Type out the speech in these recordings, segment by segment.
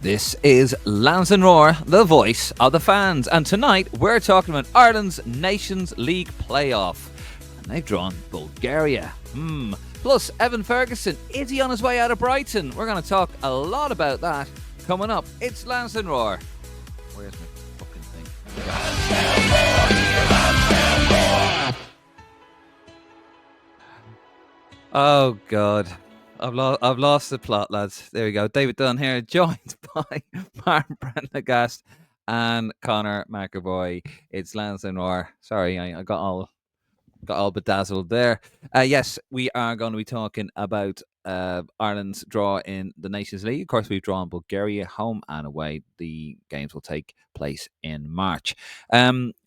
This is Lansdowne Roar, the voice of the fans, and tonight we're talking about Ireland's Nations League Play-Off, and they've drawn Bulgaria. Plus, Evan Ferguson, is he on his way out of Brighton? We're going to talk a lot about that coming up. It's Lansdowne Roar. Where's my fucking thing? Oh, God. I've lost the plot, lads. There we go. David Dunn here, joined by Martin Prendergast and Conor McAvoy. It's Lansdowne Roar. Sorry, I got all bedazzled there. Yes, we are going to be talking about Ireland's draw in the Nations League. Of course, we've drawn Bulgaria home and away. The games will take place in March.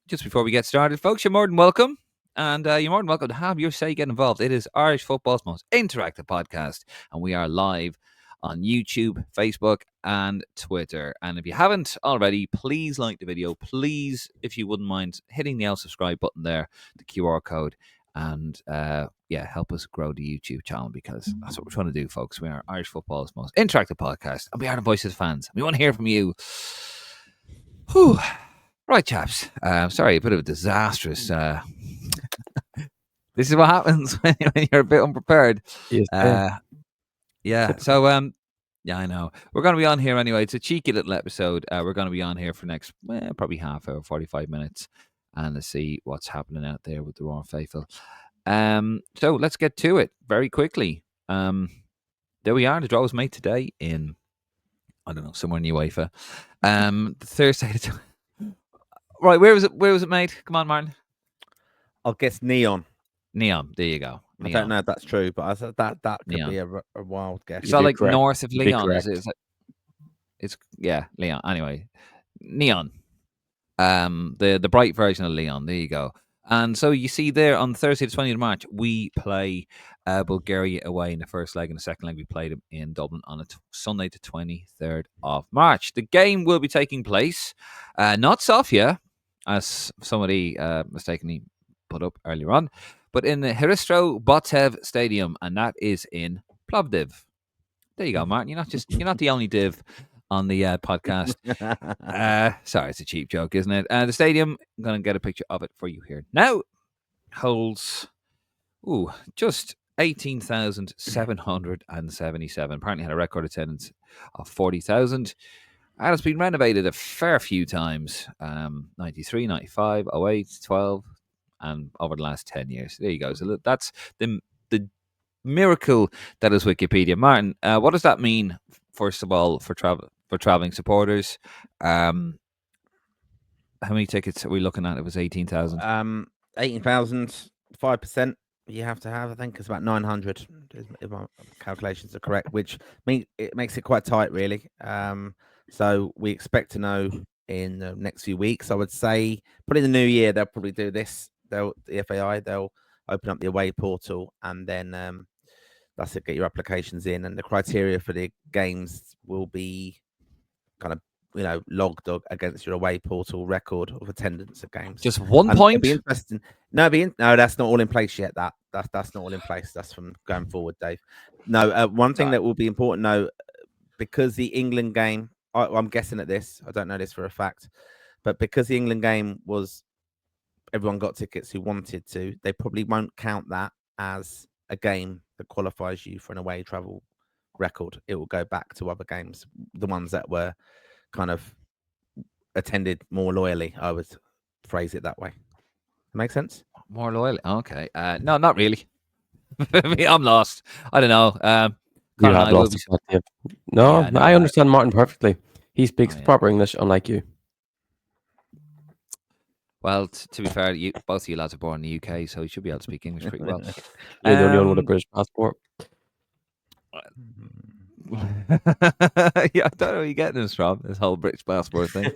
Just before we get started, folks, you're more than welcome. And you're more than welcome to have your say, get involved. It is Irish football's most interactive podcast, and we are live on YouTube, Facebook, and Twitter. And if you haven't already, please like the video. Please, if you wouldn't mind, hitting the subscribe button there, the QR code, and help us grow the YouTube channel, because that's what we're trying to do, folks. We are Irish football's most interactive podcast, and we are the voices of fans. We want to hear from you. Whew. Right, chaps. Sorry, a bit of a disastrous. This is what happens when you're a bit unprepared. Yeah. So, I know. We're going to be on here anyway. It's a cheeky little episode. We're going to be on here for next probably half hour, 45 minutes, and let's see what's happening out there with the Roar Faithful. So let's get to it very quickly. There we are. The draw was made today in, I don't know, somewhere in UEFA. Thursday. Right, where was it made? Come on, Martin. I'll guess Neon. There you go. Neon. I don't know if that's true, but I said that could Neon. Be a wild guess. It's all like correct. North of Leon. It's Leon. Anyway, Neon. The bright version of Leon. There you go. And so you see there on Thursday, the 20th of March, we play Bulgaria away in the first leg, and the second leg we played them in Dublin on Sunday, the 23rd of March. The game will be taking place not Sofia, as somebody mistakenly put up earlier on, but in the Hristo Botev Stadium, and that is in Plovdiv. There you go, Martin. You're not the only div on the podcast. Sorry, it's a cheap joke, isn't it? The stadium, I'm going to get a picture of it for you here now, holds just 18,777. Apparently had a record attendance of 40,000. And it's been renovated a fair few times. 93, 95, 08, 12, and over the last 10 years. There you go. So that's the miracle that is Wikipedia. Martin, what does that mean, first of all, for traveling supporters? How many tickets are we looking at? It was 18,000. 18,000, 5%. You have to have, I think it's about 900, if my calculations are correct, which means it makes it quite tight, really. So we expect to know in the next few weeks. I would say probably in the new year they'll probably do this. The FAI, they'll open up the away portal, and then that's it. Get your applications in, and the criteria for the games will be kind of logged against your away portal record of attendance of games. Just 1 point. It'll be interesting. No, that's not all in place yet. That's not all in place. That's from going forward, Dave. No, one thing that will be important though, because the England game, I'm guessing at this. I don't know this for a fact, but because the England game was, everyone got tickets who wanted to. They probably won't count that as a game that qualifies you for an away travel record. It will go back to other games, the ones that were kind of attended more loyally. I would phrase it that way. Make sense? More loyally? Okay. No, not really. I'm lost. I don't know. You have lost. No, yeah, I understand Martin perfectly. He speaks proper English, unlike you. Well, to be fair, both of you lads are born in the UK, so you should be able to speak English pretty well. You're the only one with a British passport. Yeah, I don't know where you're getting this from, this whole British passport thing.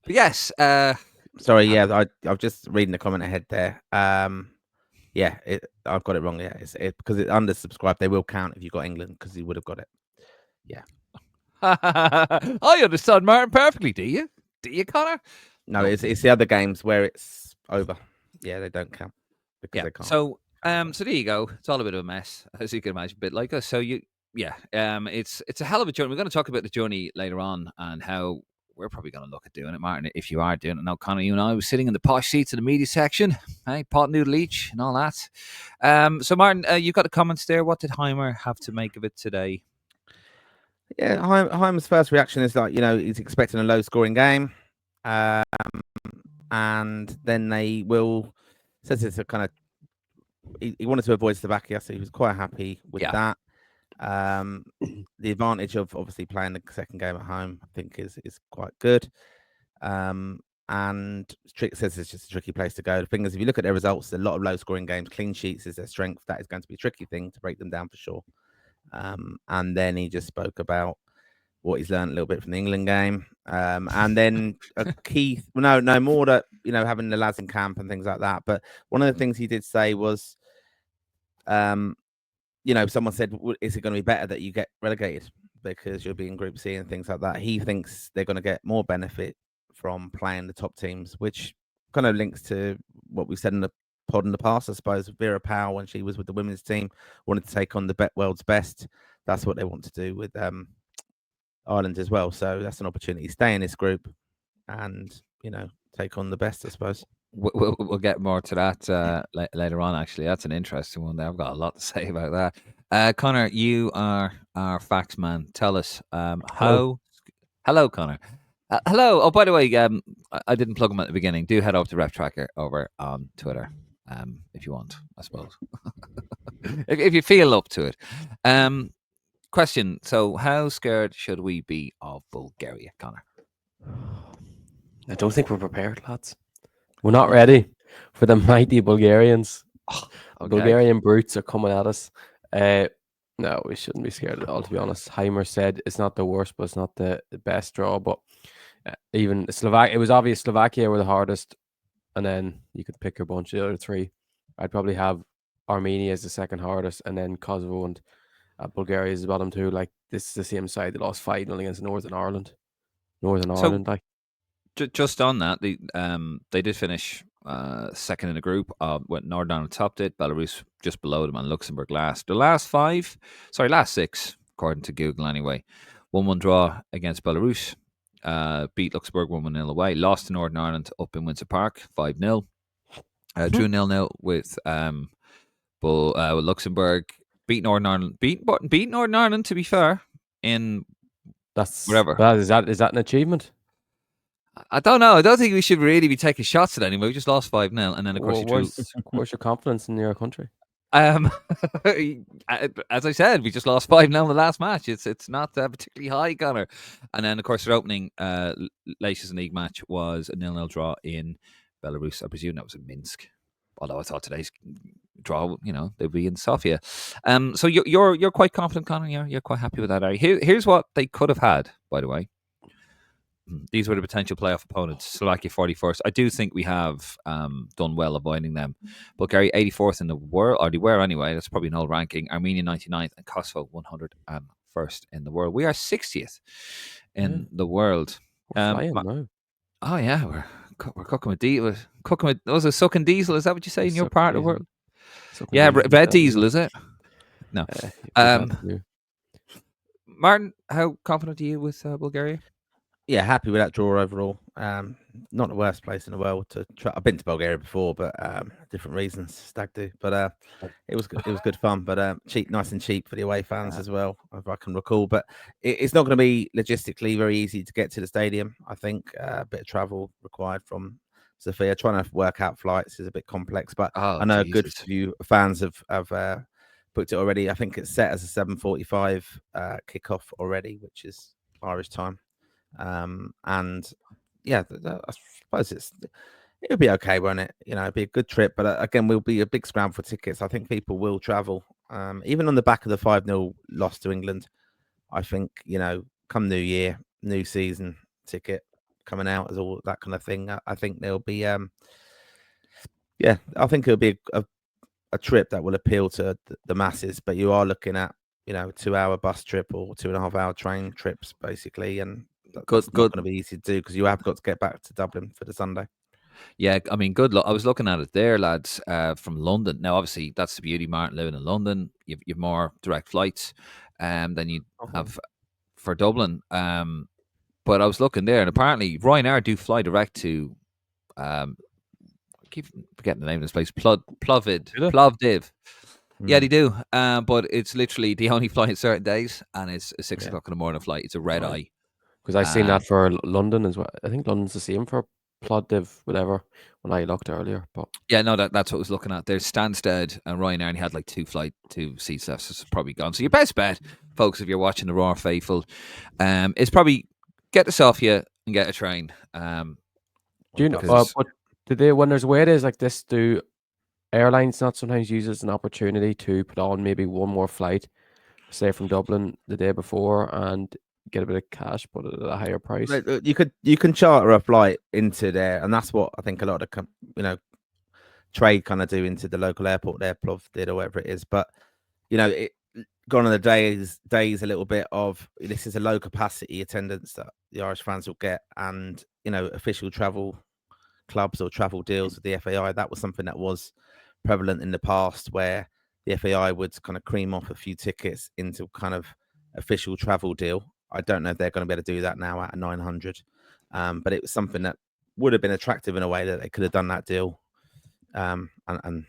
Yes. Sorry, yeah, I'm just reading the comment ahead there. Yeah, I've got it wrong. Yeah, because it's undersubscribed. They will count if you got England, because you would have got it. Yeah. I understand Martin perfectly. Do you? Do you, Conor? No, it's the other games where it's over. Yeah, they don't count because they can't. So there you go. It's all a bit of a mess, as you can imagine. A bit like us. So it's a hell of a journey. We're going to talk about the journey later on and how we're probably going to look at doing it, Martin, if you are doing it. Now, Conor, you and I were sitting in the posh seats of the media section, hey, pot noodle each and all that. So, Martin, you've got the comments there. What did Heimer have to make of it today? Yeah, Heimer's first reaction is like, he's expecting a low-scoring game. And then they will, says it's a kind of, he wanted to avoid Slovakia, so he was quite happy with that. The advantage of obviously playing the second game at home, I think, is quite good. And Trick says it's just a tricky place to go. The thing is, if you look at their results, a lot of low-scoring games, clean sheets is their strength. That is going to be a tricky thing to break them down for sure. And then he just spoke about what he's learned a little bit from the England game. And then a key, no more that, having the lads in camp and things like that. But one of the things he did say was, someone said, is it going to be better that you get relegated because you'll be in Group C and things like that? He thinks they're going to get more benefit from playing the top teams, which kind of links to what we've said in the pod in the past, I suppose. Vera Powell, when she was with the women's team, wanted to take on the world's best. That's what they want to do with Ireland as well. So that's an opportunity. Stay in this group and, take on the best, I suppose. We'll get more to that later on, actually. That's an interesting one there. I've got a lot to say about that. Conor, you are our facts man. Tell us how... Hello, Conor. Hello. Oh, by the way, I didn't plug him at the beginning. Do head over to Ref Tracker over on Twitter if you want, I suppose. if you feel up to it. Question. So how scared should we be of Bulgaria, Conor? I don't think we're prepared, lads. We're not ready for the mighty Bulgarians. Okay. Bulgarian brutes are coming at us. No, we shouldn't be scared at all, to be honest. Heimer said it's not the worst, but it's not the best draw. But even Slovakia, it was obvious Slovakia were the hardest. And then you could pick your bunch of the other three. I'd probably have Armenia as the second hardest, and then Kosovo and Bulgaria is the bottom two. Like, this is the same side that lost 5-0 against Northern Ireland. Like. Just on that, they did finish second in the group. Northern Ireland topped it, Belarus just below them, and Luxembourg last. The last six, according to Google anyway. 1-1 draw against Belarus. Beat Luxembourg 1-0 away. Lost to Northern Ireland up in Windsor Park 5-0. Drew 0-0 with Luxembourg. Beat Northern Ireland. Beat Northern Ireland, to be fair. That's whatever. Is that an achievement? I don't know. I don't think we should really be taking shots at anymore. We just lost 5-0, and then of course where's your confidence in your country? As I said, we just lost 5-0 in the last match. It's not particularly high, Conor. And then of course their opening Nations League match was a 0-0 draw in Belarus. I presume that was in Minsk. Although I thought today's draw, they'd be in Sofia. So you're quite confident, Conor. You're quite happy with that, are you? Here's what they could have had, by the way. These were the potential playoff opponents. Slovakia 41st. I do think we have done well avoiding them. Bulgaria 84th in the world, or they were anyway. That's probably an old ranking. Armenia 99th and Kosovo 101st in the world. We are 60th in the world. We're flying now. Oh yeah, we're cooking with diesel. Was it sucking diesel? Is that what you say in your part of the world? Yeah, red diesel, is it? No. Martin, how confident are you with Bulgaria? Yeah, happy with that draw overall. Not the worst place in the world to try. I've been to Bulgaria before, but different reasons, stag do. But it was good. It was good fun. But cheap, nice and cheap for the away fans as well, if I can recall. But it's not going to be logistically very easy to get to the stadium. I think a bit of travel required from Sofia. Trying to work out flights is a bit complex, but I know a good few fans have booked it already. I think it's set as a 7:45 kickoff already, which is Irish time. And yeah, I suppose it'll be okay, won't it? It'll be a good trip, but again, we'll be a big scramble for tickets. I think people will travel, even on the back of the 5-0 loss to England. I think, come New Year, new season, ticket coming out as all that kind of thing. I think there'll be, I think it'll be a trip that will appeal to the masses, but you are looking at, 2-hour bus trip or 2.5-hour train trips, basically, and that's not going to be easy to do because you have got to get back to Dublin for the Sunday. Yeah, I mean, good luck. I was looking at it there, lads, from London. Now, obviously, that's the beauty, Martin, living in London. You've more direct flights. than you have for Dublin. But I was looking there, and apparently Ryanair do fly direct to. I keep forgetting the name of this place. Plovdiv. Yeah, they do. But it's literally they only fly on certain days, and it's a 6 o'clock in the morning flight. It's a red eye. Because I seen that for London as well. I think London's the same for Plovdiv, whatever. When I looked earlier, but yeah, no, that's what I was looking at. There's Stansted and Ryanair, and he had like two seats left, so it's probably gone. So your best bet, folks, if you're watching the Raw Faithful, is probably get the Sofia and get a train. do you know? But do they, when there's weigh days like this, do airlines not sometimes use it as an opportunity to put on maybe one more flight, say from Dublin the day before, and get a bit of cash, but at a higher price? You can charter a flight into there, and that's what I think a lot of trade kind of do into the local airport there, Plov did or whatever it is. But it gone on the days a little bit of this is a low capacity attendance that the Irish fans will get, and official travel clubs or travel deals with the FAI. That was something that was prevalent in the past, where the FAI would kind of cream off a few tickets into kind of official travel deal. I don't know if they're going to be able to do that now at 900, but it was something that would have been attractive in a way that they could have done that deal. And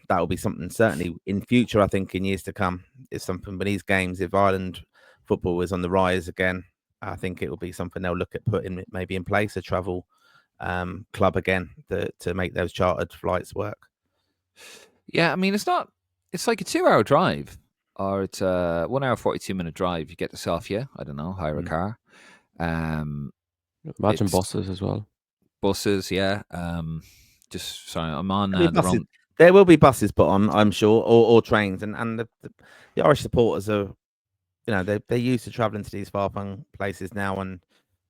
that will be something certainly in future, I think in years to come, is something when these games, if Ireland football is on the rise again, I think it will be something they'll look at putting maybe in place, a travel club again to make those chartered flights work. Yeah, I mean, it's like a 2-hour drive, or it's a 1 hour 42-minute drive. You get to Sofia, I don't know, hire a car. Imagine buses as well. Buses, yeah. Just sorry, I'm on the wrong. There will be buses put on, I'm sure, or trains, and the Irish supporters are, they're used to travelling to these far-flung places now and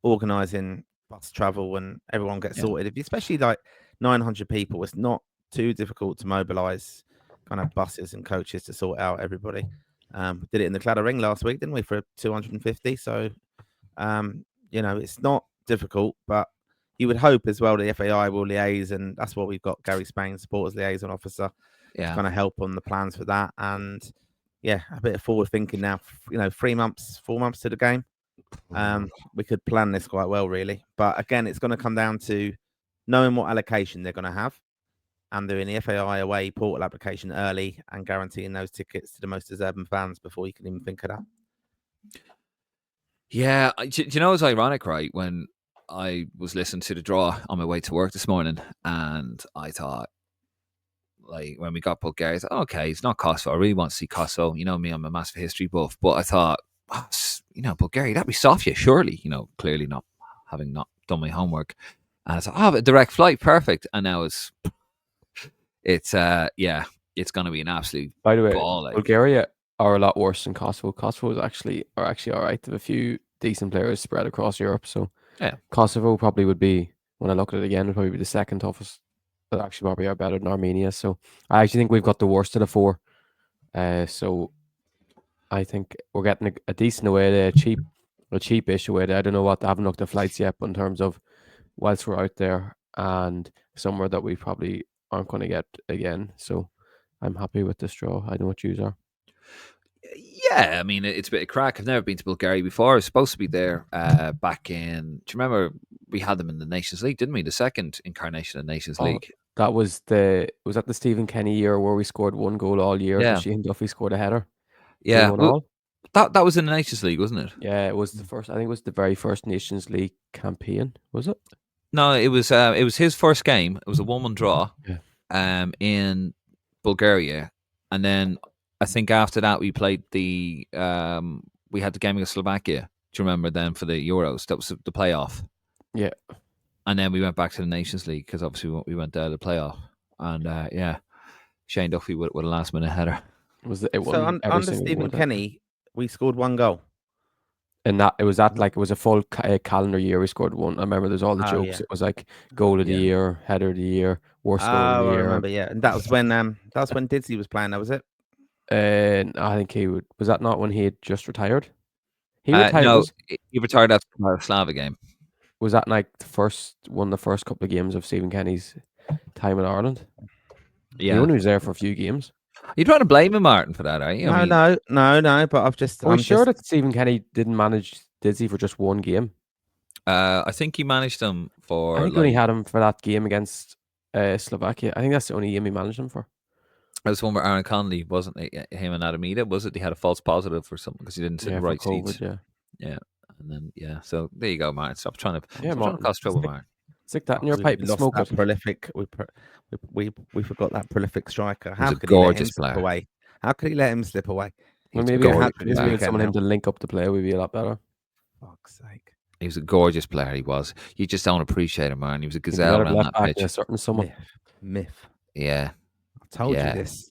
organising bus travel, and everyone gets sorted. Especially like 900 people, it's not too difficult to mobilise kind of buses and coaches to sort out everybody. Did it in the Claddagh Ring last week, didn't we, for 250? So, it's not difficult, but you would hope as well the FAI will liaise, and that's what we've got Gary Spain, supporters liaison officer, to kind of help on the plans for that. And a bit of forward thinking now. 4 months to the game. We could plan this quite well, really. But again, it's going to come down to knowing what allocation they're going to have, and doing the FAI away portal application early and guaranteeing those tickets to the most deserving fans before you can even think of that. Yeah, do you know it's ironic, right? When I was listening to the draw on my way to work this morning, and I thought, like, when we got Bulgaria, I thought, okay, it's not Kosovo. I really want to see Kosovo. You know me, I'm a massive history buff. But I thought, Bulgaria, that'd be Sofia, surely. Clearly not having not done my homework. And I thought, a direct flight, perfect. And now it's going to be an absolute. By the way, ball. Bulgaria are a lot worse than Kosovo. Kosovo are actually all right. They have a few decent players spread across Europe. So yeah, Kosovo probably would be, when I look at it again, would probably be the second toughest. But actually probably are better than Armenia. So I actually think we've got the worst of the four. So I think we're getting a decent away there, a cheapish away there. I don't know I haven't looked at flights yet, but in terms of whilst we're out there and somewhere that we probably aren't going to get again. So I'm happy with this draw. I know what yous are. Yeah, I mean, it's a bit of crack. I've never been to Bulgaria before. I was supposed to be there back in... Do you remember we had them in the Nations League, didn't we? The second incarnation of the Nations League. That was that the Stephen Kenny year where we scored one goal all year. Yeah. Shane Duffy scored a header. Yeah. That was in the Nations League, wasn't it? Yeah, it was the first. I think it was the very first Nations League campaign. Was it? No, it was his first game. It was a 1-1 draw. Yeah. In Bulgaria, and then I think after that we played we had the game against Slovakia. Do you remember then for the Euros? That was the playoff. Yeah. And then we went back to the Nations League because obviously we went there to the playoff. And Shane Duffy with a last minute header. Under Stephen Kenny, we scored one goal. And it was a full calendar year. We scored one. I remember there's all the jokes. Yeah. It was like goal of the year, header of the year, worst goal of the year. I remember, yeah. And that was when Didsey was playing, that was it? I think was that not when he had just retired? He retired. No, he retired after the Slava game. Was that like one of the first couple of games of Stephen Kenny's time in Ireland? Yeah. He only was there for a few games. You're trying to blame him, Martin, for that, are you? No. But Are we sure that Stephen Kenny didn't manage Dizzy for just one game? I think he managed them for. I think he only had him for that game against Slovakia. I think that's the only game he managed him for. That was one where Aaron Connolly, wasn't it? Him and Adamita, was it? He had a false positive or something because he didn't sit in the right seats. Yeah. And then so there you go, Martin. Stop trying to Martin, cause trouble, Martin. Stick that in your pipe and smoke it. Prolific. We forgot that prolific striker. How could he let him slip away? How could he let him slip away? Well, maybe someone him to link up the play would be a lot better. Fuck's sake. He was a gorgeous player. He was. You just don't appreciate him, man. He was a gazelle around that pitch. A certain someone. Myth. Yeah. I told you this.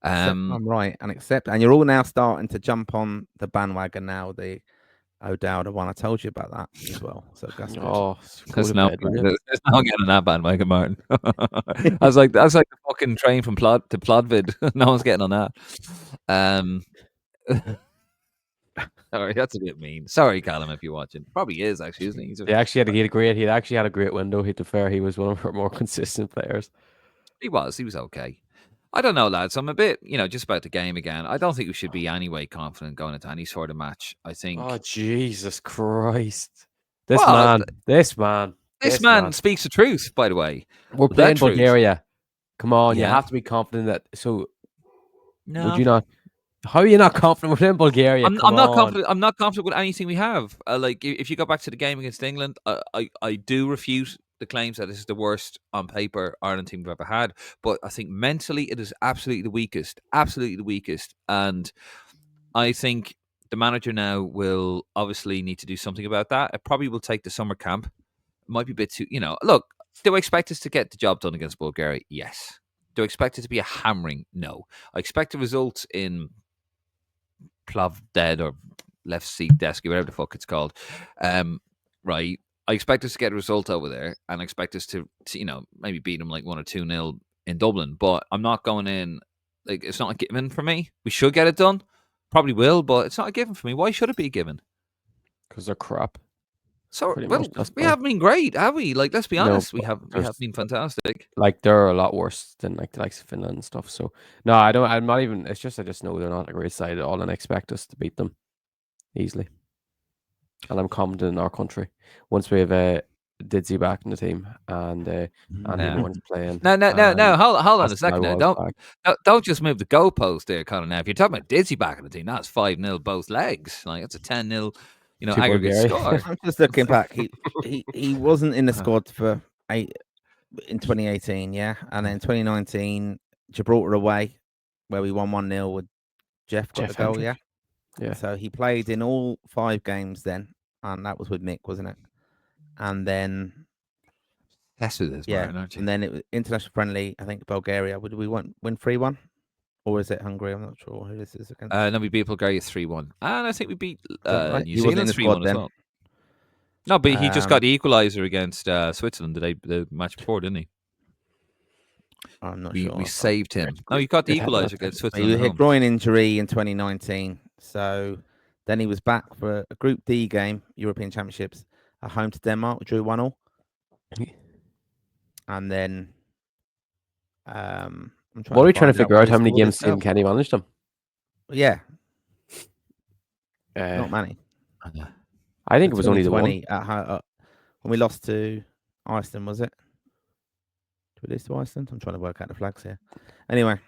I'm right, and you're all now starting to jump on the bandwagon now. The O'Dowd one. I told you about that as well. So that's there's no getting on that bandwagon, Martin. I was like the fucking train from Plod to Plodvid. No one's getting on that. Sorry, that's a bit mean. Sorry, Callum, if you're watching. Probably is actually, isn't he? He actually had a great window. To be fair, he was one of our more consistent players. He was okay. I don't know, lads. I'm a bit, just about the game again. I don't think we should be anyway confident going into any sort of match. I think. Oh, Jesus Christ! This man speaks the truth. By the way, we're playing Bulgaria. Come on, you have to be confident that. So, no, would you not? How are you not confident we're playing Bulgaria? I'm not confident. I'm not confident with anything we have. If you go back to the game against England, I do refute the claims that this is the worst on paper Ireland team we've ever had, but I think mentally it is absolutely the weakest, and I think the manager now will obviously need to do something about that. It probably will take the summer camp. It might be a bit too, look, do I expect us to get the job done against Bulgaria? Yes. Do I expect it to be a hammering? No. I expect the results in Plov Dead or Left Seat Desk, whatever the fuck it's called, right? I expect us to get a result over there, and I expect us to maybe beat them like 1 or 2-0 in Dublin. But I'm not going in it's not a given for me. We should get it done, probably will, but it's not a given for me. Why should it be a given? Because they're crap. So we haven't been great, have we? Let's be honest, we have been fantastic. They're a lot worse than the likes of Finland and stuff. So no, I don't. I'm not even. It's just I just know they're not a great side at all, and I expect us to beat them easily. And I'm confident in our country once we have Didzy back in the team and everyone's playing. No. Hold on a second. Now. Don't just move the goalpost there, Conor. Now, if you're talking about Didzy back in the team, that's 5-0 both legs. It's a 10-0, aggregate score. I'm just looking back. He wasn't in the squad for 8 in 2018, yeah, and then 2019 Gibraltar away, where we won 1-0 with Jeff got the goal, yeah. So he played in all 5 games then, and that was with Mick, wasn't it? And then that's with this, Martin, aren't you? And then it was international friendly. I think Bulgaria. Would we win 3-1, or is it Hungary? I'm not sure who this is against. No, we beat Bulgaria 3-1, and I think we beat New Zealand 3-1 as well. No, but he just got the equaliser against Switzerland the match before, didn't he? I'm not sure. We saved him. No, he got the equaliser against Switzerland. He had a groin injury in 2019, so then he was back for a Group D game, European Championships, at home to Denmark, drew 1-1, and then what are we trying to figure out? How many games Stephen Kenny managed them? Yeah, not many. I think it was only the 20 when we lost to Iceland, was it? Did we lose to Iceland? I'm trying to work out the flags here. Anyway,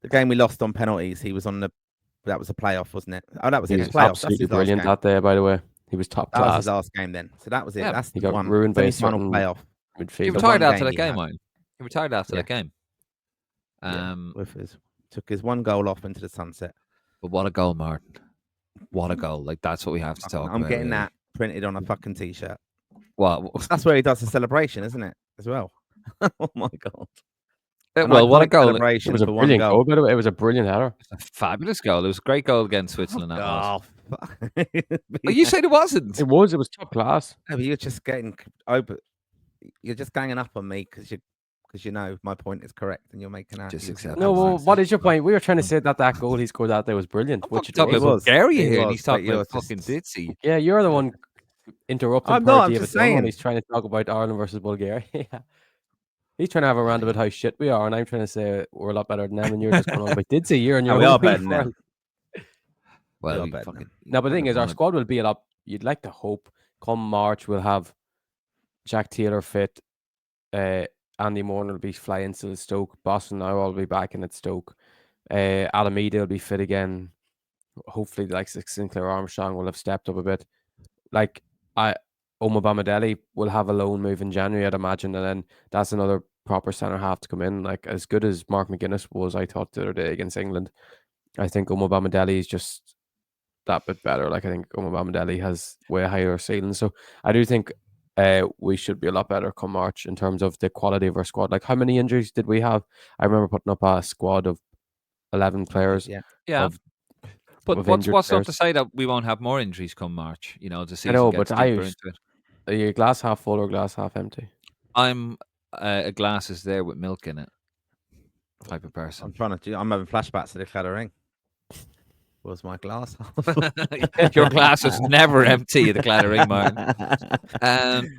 the game we lost on penalties, he was on that was a playoff, wasn't it? Oh, that was it. Absolutely brilliant that day, by the way. He was top class. That was his last game then. So that was it. That's he got ruined by a certain playoff. He retired after that game, Martin. He retired after that game. Took his 1 goal off into the sunset. But what a goal, Martin. What a goal. That's what we have to talk about. I'm getting that printed on a fucking t-shirt. Well, that's where he does the celebration, isn't it? As well. Oh my God. What a goal. It was a brilliant goal, by the way. It was a brilliant header. A fabulous goal. It was a great goal against Switzerland. You said it wasn't. It was top class. No, but you're just getting over. You're just ganging up on me because you know my point is correct and you're making out. Just accept. No, well, what is your point? We were trying to say that goal he scored that day was brilliant. What you talking about Bulgaria here? And he's talking about fucking Ditsy. Yeah, you're the one interrupting. I'm just saying. He's trying to talk about Ireland versus Bulgaria. He's trying to have a rant about how shit we are, and I'm trying to say we're a lot better than them, and you're just going on about did say year and No, you're we are hoping better than for them. Well, We are better than them. No, but the thing is, our squad will be a lot. You'd like to hope come March we'll have Jack Taylor fit. Andy Moore will be flying still at Stoke. Boston now will be back in at Stoke. Alameda will be fit again. Hopefully, like Sinclair Armstrong will have stepped up a bit. Like Oma Bamadeli will have a loan move in January, I'd imagine, and then that's another proper centre half to come in. Like as good as Mark McGuinness was, I thought the other day against England, I think Oma Bamadeli is just that bit better. Like I think Oma Bamadeli has way higher ceiling. So I do think we should be a lot better come March in terms of the quality of our squad. Like how many injuries did we have? I remember putting up a squad of 11 players. Yeah. But what's not to say that we won't have more injuries come March? You know, the season gets deeper into it. Are you glass half full or glass half empty? I'm a glass is there with milk in it type of person. I'm having flashbacks to the Claddering. Was my glass? Your glass is never empty. The Claddering, Martin.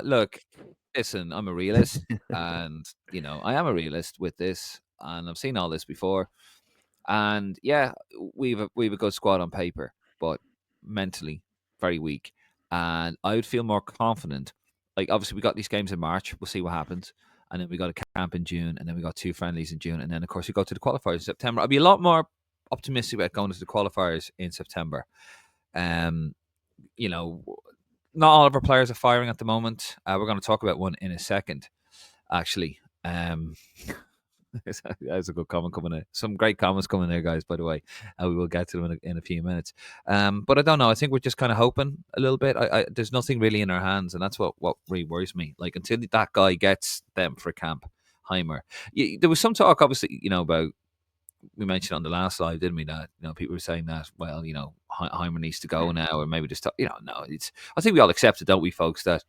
Look, listen, I'm a realist, and you know I am a realist with this, and I've seen all this before. And yeah, we've a good squad on paper, but mentally very weak. And I would feel more confident. Like obviously we got these games in March. We'll see what happens. And then we got a camp in June, and then we got 2 friendlies in June, and then of course we go to the qualifiers in September. I'd be a lot more optimistic about going to the qualifiers in September. You know, not all of our players are firing at the moment. We're going to talk about one in a second, actually. That's a good comment coming in. Some great comments coming there, guys, by the way. We will get to them in a few minutes. But I don't know. I think we're just kind of hoping a little bit. There's nothing really in our hands, and that's what really worries me. Like, until that guy gets them for camp, Heimer. There was some talk, obviously, you know, about, we mentioned on the last slide, didn't we, that, you know, people were saying that, well, you know, Heimer needs to go now, or maybe just, you know, no. I think we all accept it, don't we, folks, that,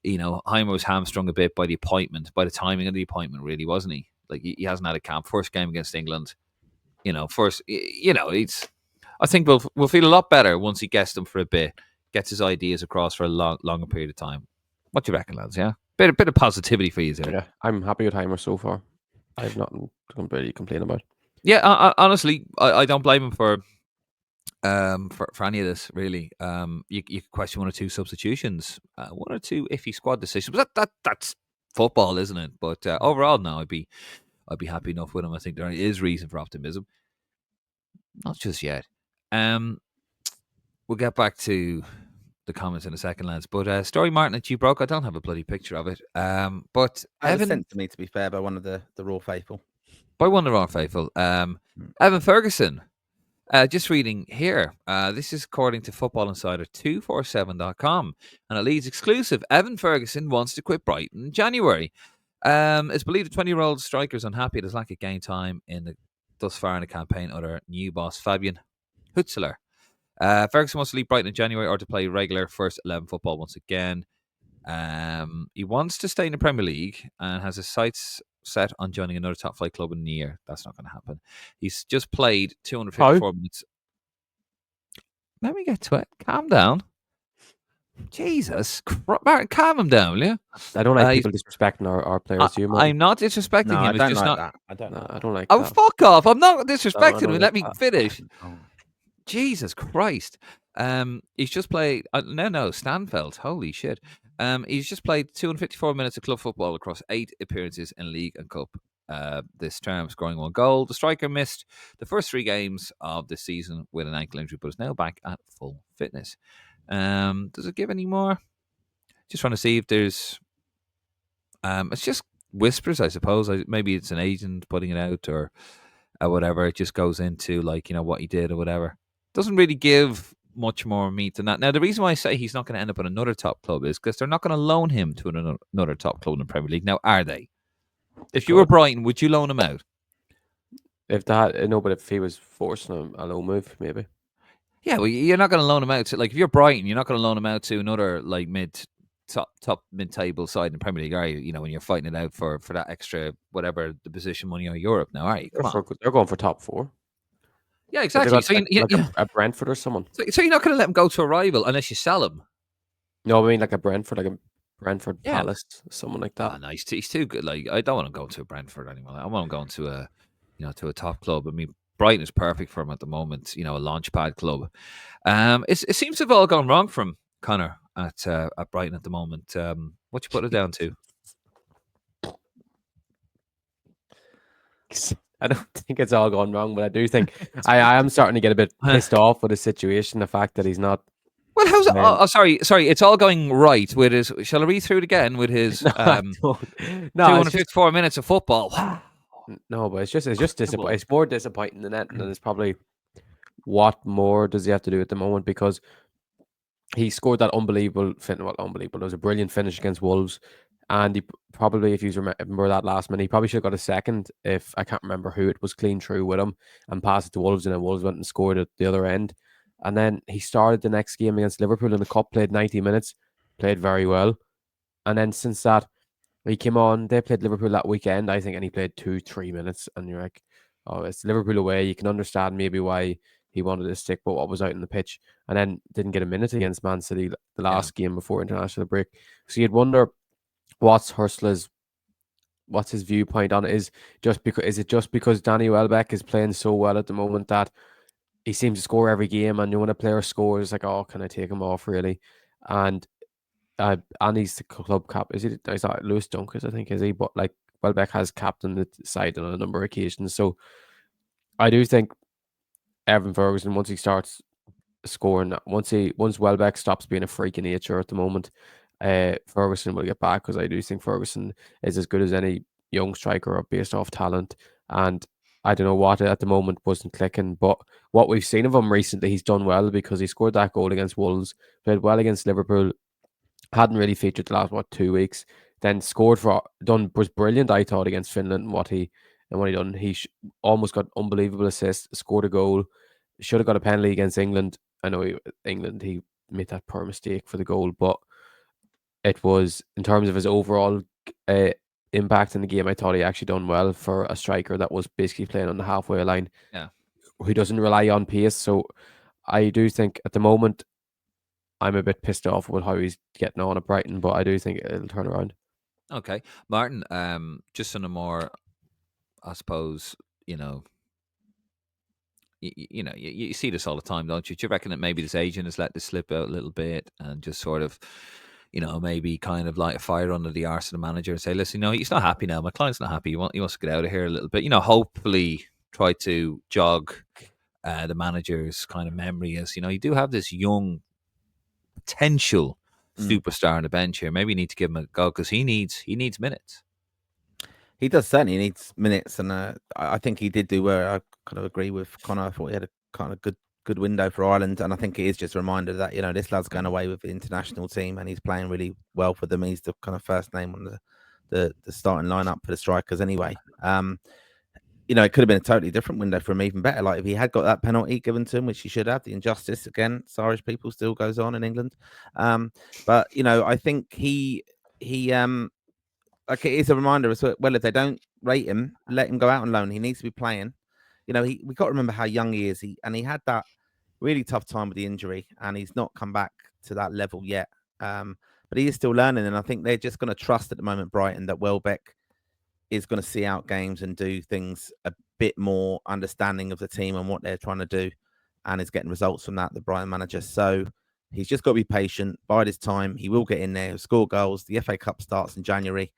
you know, Heimer was hamstrung a bit by the appointment, by the timing of the appointment, really, wasn't he? Like, he hasn't had a camp. First game against England, you know, I think we'll feel a lot better once he gets them for a bit, gets his ideas across for a longer period of time. What do you reckon, lads? Yeah? Bit of positivity for you there. Yeah, I'm happy with Heimer so far. I have nothing to really complain about. Yeah, honestly, I don't blame him for any of this, really. You could question 1 or 2 substitutions, 1 or 2 iffy squad decisions, but that's football, isn't it? But overall, no, I'd be happy enough with him. I think there is reason for optimism. Not just yet. We'll get back to the comments in a second, lads. But Story Martin that you broke, I don't have a bloody picture of it. But Evan sent to me, to be fair, by one of the Raw faithful. By one of our faithful, Evan Ferguson. Just reading here. This is according to Football Insider 247.com, and it leads exclusive. Evan Ferguson wants to quit Brighton in January. It's believed the 20-year-old striker is unhappy at his lack of game time thus far in the campaign under new boss Fabian Hutzler. Ferguson wants to leave Brighton in January or to play regular first 11 football once again. He wants to stay in the Premier League and has his sights set on joining another top flight club in the year. That's not going to happen. He's just played 254 minutes. Let me get to it. Calm down. Jesus, Martin, calm him down, will you? I don't like people disrespecting our players. I'm not disrespecting him. I don't just like not. that. I don't. No, I don't like. Oh, that. fuck off! I'm not disrespecting him. Let me finish. Oh. Jesus Christ. He's just played. No, Stanfeld. Holy shit. He's just played 254 minutes of club football across 8 appearances in League and Cup this term, scoring 1 goal. The striker missed the first 3 games of this season with an ankle injury, but is now back at full fitness. Does it give any more? Just trying to see if there's. It's just whispers, I suppose. Maybe it's an agent putting it out or whatever. It just goes into, like, you know, what he did or whatever. Doesn't really give much more meat than that. Now, the reason why I say he's not going to end up at another top club is because they're not going to loan him to another top club in the Premier League. Now, are they? If you were Brighton, would you loan him out? But if he was forcing a loan move, maybe. Yeah, well, you're not going to loan him out to, like, if you're Brighton, you're not going to loan him out to another, like, top mid-table side in the Premier League, are you? You know, when you're fighting it out for that extra, whatever the position money or Europe now, are you? They're going for top 4. Yeah, exactly. So a Brentford or someone. So you're not going to let him go to a rival unless you sell him. No, I mean like a Brentford, like Brentford, Yeah. Palace, someone like that. Oh, no, he's too good. Like, I don't want him going to a Brentford anymore. I want him going to a top club. I mean, Brighton is perfect for him at the moment. A launchpad club. It seems to have all gone wrong from Conor at Brighton at the moment. What you put it down to? I don't think it's all gone wrong, but I do think I am starting to get a bit pissed off with the situation. The fact that he's not. Well, how's it? Oh, sorry. It's all going right with his. Shall I read through it again with his? No, I don't. No, 254 minutes of football. Wow. No, but it's just disappointing. It's more disappointing than that, and it's probably what more does he have to do at the moment, because he scored that unbelievable. Unbelievable! It was a brilliant finish against Wolves, and he probably, if you remember that last minute, he probably should have got a second. If I can't remember who it was, clean through with him and passed it to Wolves, and then Wolves went and scored at the other end. And then he started the next game against Liverpool in the cup, played 90 minutes, played very well, and then since that, he came on. They played Liverpool that weekend, I think, and he played 2-3 minutes. And you're like, oh, it's Liverpool away. You can understand maybe why he wanted to stick, but what was out in the pitch, and then didn't get a minute against Man City the last game before international break. So you'd wonder what's his viewpoint on it. Is it just because Danny Welbeck is playing so well at the moment that he seems to score every game, and when a player scores, like, oh, can I take him off really? And he's the club cap. Is that Lewis Dunkers, I think, is he? But like, Welbeck has captained the side on a number of occasions. So I do think Evan Ferguson, once he starts scoring, once Welbeck stops being a freak of nature at the moment, Ferguson will get back, because I do think Ferguson is as good as any young striker based off talent. And I don't know what at the moment wasn't clicking, but what we've seen of him recently, he's done well, because he scored that goal against Wolves, played well against Liverpool, hadn't really featured the last 2 weeks, then was brilliant, I thought, against Finland. And what he done, he almost got unbelievable assist, scored a goal, should have got a penalty against England. I know he made that poor mistake for the goal, but it was, in terms of his overall impact in the game, I thought he actually done well for a striker that was basically playing on the halfway line. Yeah, who doesn't rely on pace. So I do think at the moment I'm a bit pissed off with how he's getting on at Brighton, but I do think it'll turn around. Okay, Martin. Just on a more, I suppose, you see this all the time, don't you? Do you reckon that maybe this agent has let this slip out a little bit, and just sort of, maybe kind of light a fire under the arse of the manager and say, listen, he's not happy now. My client's not happy. He wants to get out of here a little bit. Hopefully try to jog the manager's kind of memory, as you do have this young potential superstar on the bench here. Maybe you need to give him a go, because he needs minutes. He does certainly needs minutes, and I think he did do well. I kind of agree with Conor. I thought he had a kind of good window for Ireland, and I think it is just a reminder that this lad's going away with the international team, and he's playing really well for them. He's the kind of first name on the starting lineup for the strikers anyway. It could have been a totally different window for him, even better. Like if he had got that penalty given to him, which he should have. The injustice against Irish people still goes on in England. But I think he like, it is a reminder as well. If they don't rate him, let him go out on loan. He needs to be playing. We got to remember how young he is. He had that really tough time with the injury, and he's not come back to that level yet. But he is still learning, and I think they're just going to trust at the moment, Brighton, that Welbeck is going to see out games and do things a bit more understanding of the team and what they're trying to do, and is getting results from that, the Brighton manager. So he's just got to be patient, bide his time. He will get in there, score goals. The FA Cup starts in January.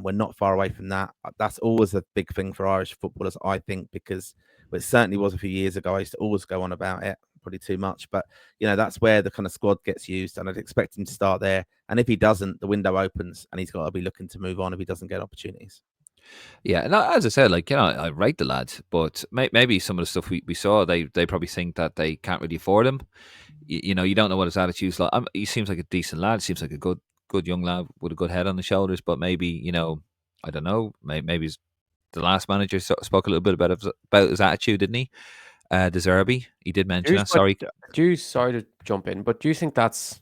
We're not far away from that. That's always a big thing for Irish footballers, I think, because it certainly was a few years ago. I used to always go on about it, probably too much. But, that's where the kind of squad gets used, and I'd expect him to start there. And if he doesn't, the window opens, and he's got to be looking to move on if he doesn't get opportunities. Yeah, and as I said, I rate the lad, but maybe some of the stuff we saw, they probably think that they can't really afford him. You don't know what his attitude's like. He seems like a decent lad. Seems like a good young lad with a good head on the shoulders. But maybe I don't know. Maybe the last manager spoke a little bit about his attitude, didn't he? De Zerbi, he did mention that. Sorry to jump in, but do you think that's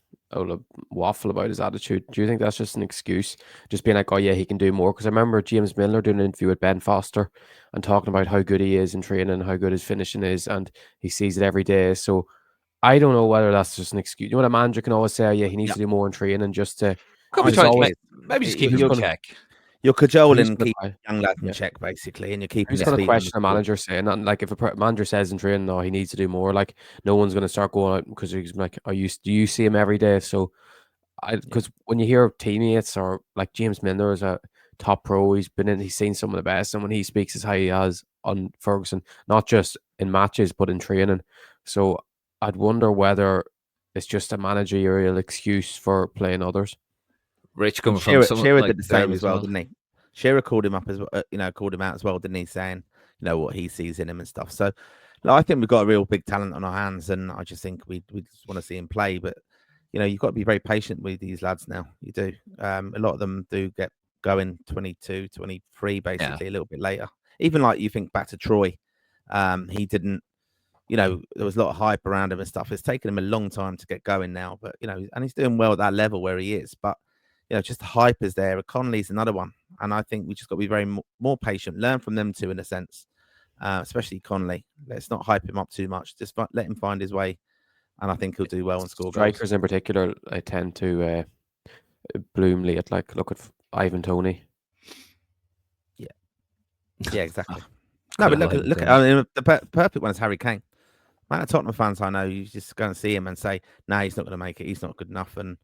waffle about his attitude? Do you think that's just an excuse, just being like, oh yeah, he can do more? Because I remember James Milner doing an interview with Ben Foster and talking about how good he is in training, how good his finishing is, and he sees it every day. So I don't know whether that's just an excuse. A manager can always say, oh, yeah, he needs to do more in training just to Could be It's trying to always- maybe just keep you're him in gonna- check. You're Who's cajoling gonna keep que- young lads in Yeah. check, basically, and you're keeping Who's his going to feet on question a the floor. manager saying that? Like, if a manager says in training, no, he needs to do more. Like, no one's going to start going out because he's like, do you see him every day? So, because when you hear teammates or like James Milner is a top pro, he's seen some of the best, and when he speaks as how he has on Ferguson, not just in matches but in training. So, I'd wonder whether it's just a managerial excuse for playing others. Rich coming from someone Shearer like did the same Derby as well, didn't he? Shearer called him up as well, called him out as well, didn't he? Saying, what he sees in him and stuff. So, no, I think we've got a real big talent on our hands, and I just think we just want to see him play. But you've got to be very patient with these lads now. You do. A lot of them do get going 22, 23, basically a little bit later. Even like you think back to Troy, he didn't. There was a lot of hype around him and stuff. It's taken him a long time to get going now, but and he's doing well at that level where he is. But just the hype is there. Connolly's another one, and I think we just got to be very more patient, learn from them too, in a sense, especially Connolly. Let's not hype him up too much. Just let him find his way, and I think he'll do well and score Strikers goals. in particular, I tend to bloomly at look at Ivan Toney. Yeah, exactly. No, but look at I mean, the perfect one is Harry Kane. Man, Tottenham fans I know, you just go and see him and say, "No, he's not going to make it. He's not good enough." And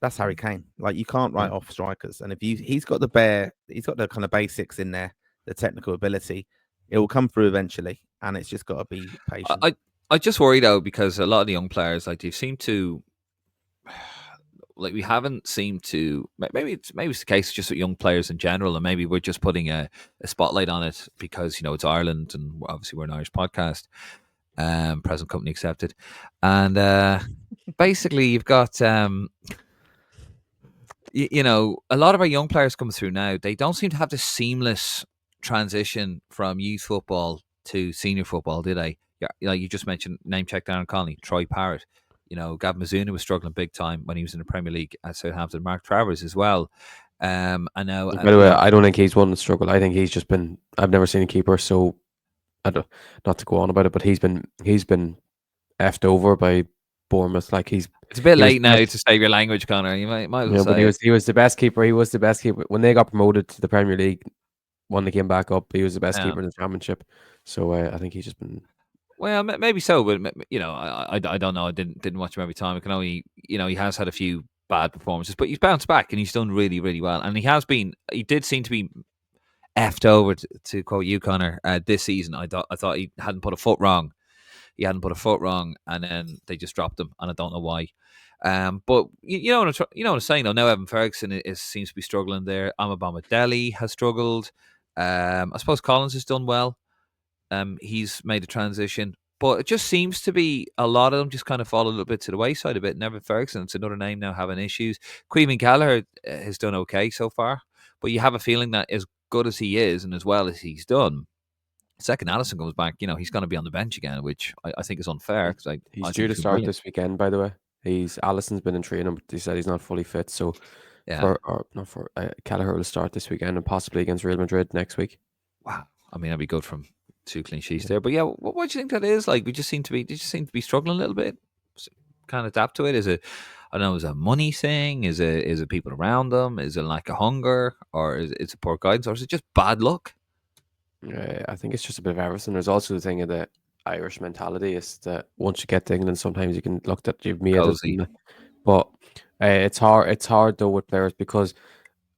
that's Harry Kane. Like, you can't write off strikers. And if he's got the kind of basics in there, the technical ability, it will come through eventually. And it's just got to be patient. I just worry though, because a lot of the young players, like, they seem to, like, we haven't seemed to. Maybe it's the case just with young players in general, and maybe we're just putting a spotlight on it because it's Ireland, and obviously we're an Irish podcast, present company accepted, and basically you've got a lot of our young players coming through now. They don't seem to have the seamless transition from youth football to senior football, do they? Yeah, like you just mentioned, name check Darren Connolly, Troy Parrott. Gav Mizuno was struggling big time when he was in the Premier League at Southampton. Mark Travers as well. I know. By the way, I don't think he's one to struggle. I think he's just been. I've never seen a keeper, so I don't. Not to go on about it, but he's been effed over by Bournemouth. Like, it's a bit late now to save your language, Conor. You might as well say. But he was the best keeper. He was the best keeper when they got promoted to the Premier League. When they came back up, he was the best keeper in the Championship. So I think he's just been. Well, maybe so, but I don't know. I didn't watch him every time. I can only, he has had a few bad performances, but he's bounced back and he's done really, really well. And he did seem to be effed over, to quote you, Conor, this season. I thought he hadn't put a foot wrong. And then they just dropped him, and I don't know why. But you know what I'm saying though. Now Evan Ferguson seems to be struggling there. Amabama Deli has struggled. I suppose Collins has done well. He's made a transition, but it just seems to be a lot of them just kind of fall a little bit to the wayside a bit. Never Ferguson, it's another name now having issues. Queven Gallagher has done okay so far, but you have a feeling that as good as he is and as well as he's done, second Allison comes back, he's going to be on the bench again, which I think is unfair. Cause he's due to start this weekend, by the way. Allison's been in training, but he said he's not fully fit. So Gallagher will start this weekend and possibly against Real Madrid next week. Wow, I mean, that'd be good from 2 clean sheets there. But yeah, what do you think that is? Like, they just seem to be struggling a little bit. Can't adapt to it. Is it? I don't know. Is it a money thing? Is it people around them? Is it like a hunger, or is it poor guidance, or is it just bad luck? I think it's just a bit of everything. There's also the thing of the Irish mentality is that once you get to England, sometimes you can look at you've made it. But it's hard. It's hard though with players because